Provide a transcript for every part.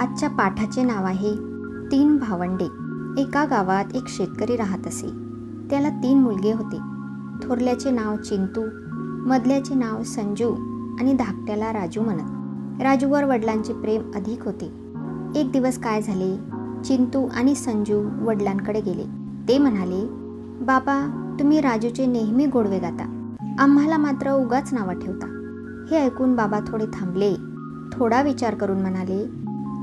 आजच्या पाठाचे नाव आहे तीन भावंडे। एका गावात एक शेतकरी राहत असे। त्याला 3 मुलगे होते। थोरल्याचे नाव चिंटू, मधल्याचे नाव संजू आणि धाकट्याला राजू म्हणत। राजूवर वडिलांचे प्रेम अधिक होते। एक दिवस काय झाले, चिंटू आणि संजू वडिलांकडे गेले। ते म्हणाले, बाबा तुम्ही राजूचे नेहमी गोडवे गाता, आम्हाला मात्र उगाच नावं ठेवता। हे ऐकून बाबा थोडे थांबले, थोडा विचार करून म्हणाले,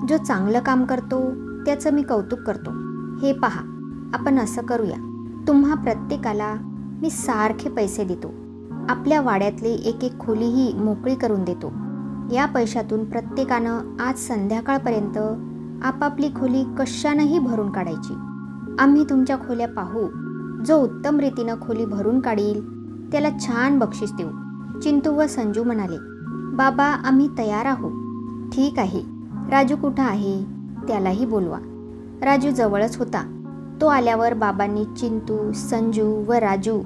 जो चांगलं काम करतो त्याचं मी कौतुक करतो। हे पहा, आपण असं करूया, तुम्हा प्रत्येकाला मी सारखे पैसे देतो। आपल्या वाड्यातली एक एक खोलीही मोकळी करून देतो। या पैशातून प्रत्येकानं आज संध्याकाळपर्यंत आपापली खोली कशानंही भरून काढायची। आम्ही तुमच्या खोल्या पाहू। जो उत्तम रीतीनं खोली भरून काढील त्याला छान बक्षीस देऊ। चिंटू व संजू म्हणाले, बाबा आम्ही तयार आहोत। ठीक आहे, राजू कुठं आहे, त्यालाही बोलवा। राजू जवळच होता। तो आल्यावर बाबांनी चिंटू, संजू व राजू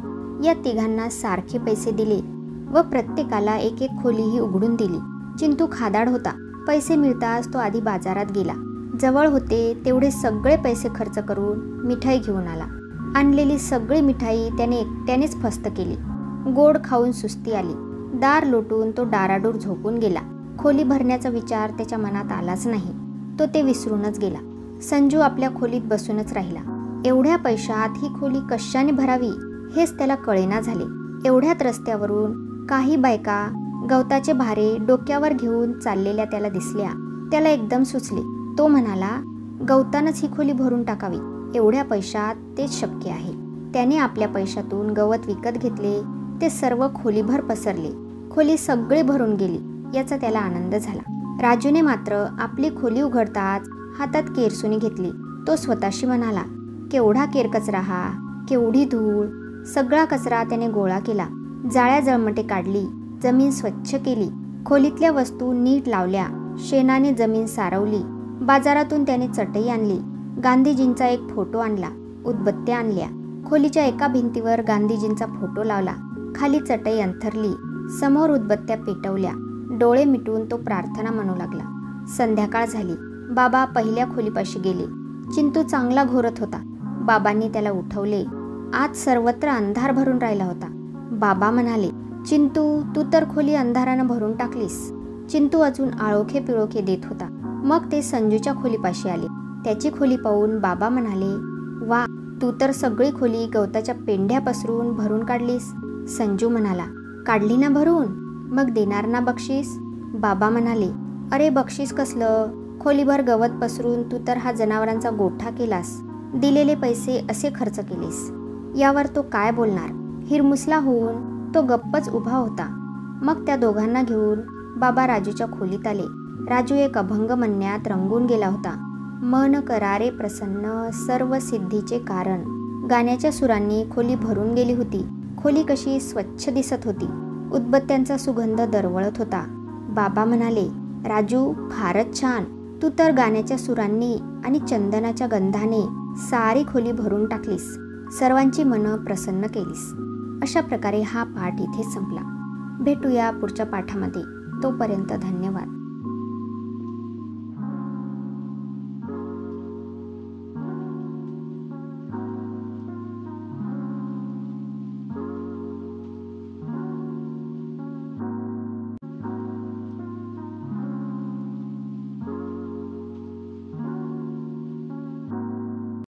या तिघांना सारखे पैसे दिले व प्रत्येकाला एक एक खोलीही उघडून दिली। चिंटू खादाड होता। पैसे मिळताच तो आधी बाजारात गेला। जवळ होते तेवढे सगळे पैसे खर्च करून मिठाई घेऊन आला। आणलेली सगळी मिठाई त्याने एकट्यानेच फस्त केली। गोड खाऊन सुस्ती आली। दार लोटून तो डाराडूर झोपून गेला। खोली भरण्याचा विचार त्याच्या मनात आलाच नाही। तो ते विसरूनच गेला। संजू आपल्या खोलीत बसूनच राहिला। एवढ्या पैशात ही खोली कशाने भरावी हेच त्याला कळेना झाले। एवढ्यात रस्त्यावरून काही बायका गवताचे भारे डोक्यावर घेऊन चाललेल्या त्याला दिसल्या। त्याला एकदम सुचले। तो म्हणाला, गवतानच ही खोली भरून टाकावी, एवढ्या पैशात तेच शक्य आहे। त्याने आपल्या पैशातून गवत विकत घेतले। ते सर्व खोलीभर पसरले। खोली सगळी भरून गेली याचा त्याला आनंद झाला। राजूने मात्र आपली खोली उघडताच हातात केरसुणी घेतली। तो स्वतःशी म्हणाला, केवढा केरकचरा हा, केवढी धूळ। सगळा कचरा त्याने गोळा केला। जाळ्या जळमटे काढली, जमीन स्वच्छ केली, खोलीतल्या वस्तू नीट लावल्या, शेणाने जमीन सारवली। बाजारातून त्याने चटई आणली, गांधीजींचा एक फोटो आणला, उदबत्त्या आणल्या। खोलीच्या एका भिंतीवर गांधीजींचा फोटो लावला, खाली चटई अंथरली, समोर उदबत्त्या पेटवल्या। डोळे मिटून तो प्रार्थना म्हणू लागला। संध्याकाळ झाली। बाबा पहिल्या खोलीपाशी गेले। चिंटू चांगला घोरत होता। बाबांनी त्याला उठवले। आज सर्वत्र अंधार भरून राहिला होता। बाबा म्हणाले, चिंटू तू तर खोली अंधारानं भरून टाकलीस। चिंटू अजून आळोखे पिळोखे देत होता। मग ते संजूच्या खोलीपाशी आले। त्याची खोली पाहून बाबा म्हणाले, वा, तू तर सगळी खोली गवताच्या पेंढ्या पसरून भरून काढलीस। संजू म्हणाला, काढली ना भरून, मग देणार ना बक्षीस। बाबा म्हणाले, अरे बक्षीस कसलं, खोलीभर गवत पसरून तू तर हा जनावरांचा गोठा केलास, दिलेले पैसे असे खर्च केलेस। यावर तो काय बोलणार। हिरमुसला होऊन तो गप्पच उभा होता। मग त्या दोघांना घेऊन बाबा राजूच्या खोलीत आले। राजू एक अभंग म्हणण्यात रंगून गेला होता। मन करारे प्रसन्न सर्व सिद्धीचे कारण। गाण्याच्या सुरांनी खोली भरून गेली होती। खोली कशी स्वच्छ दिसत होती। उदबत्त्यांचा सुगंध दरवळत होता। बाबा म्हणाले, राजू फारच छान, तू तर गाण्याच्या सुरांनी आणि चंदनाच्या गंधाने सारी खोली भरून टाकलीस, सर्वांची मनं प्रसन्न केलीस। अशा प्रकारे हा पाठ इथे संपला। भेटूया पुढच्या पाठामध्ये। तोपर्यंत धन्यवाद।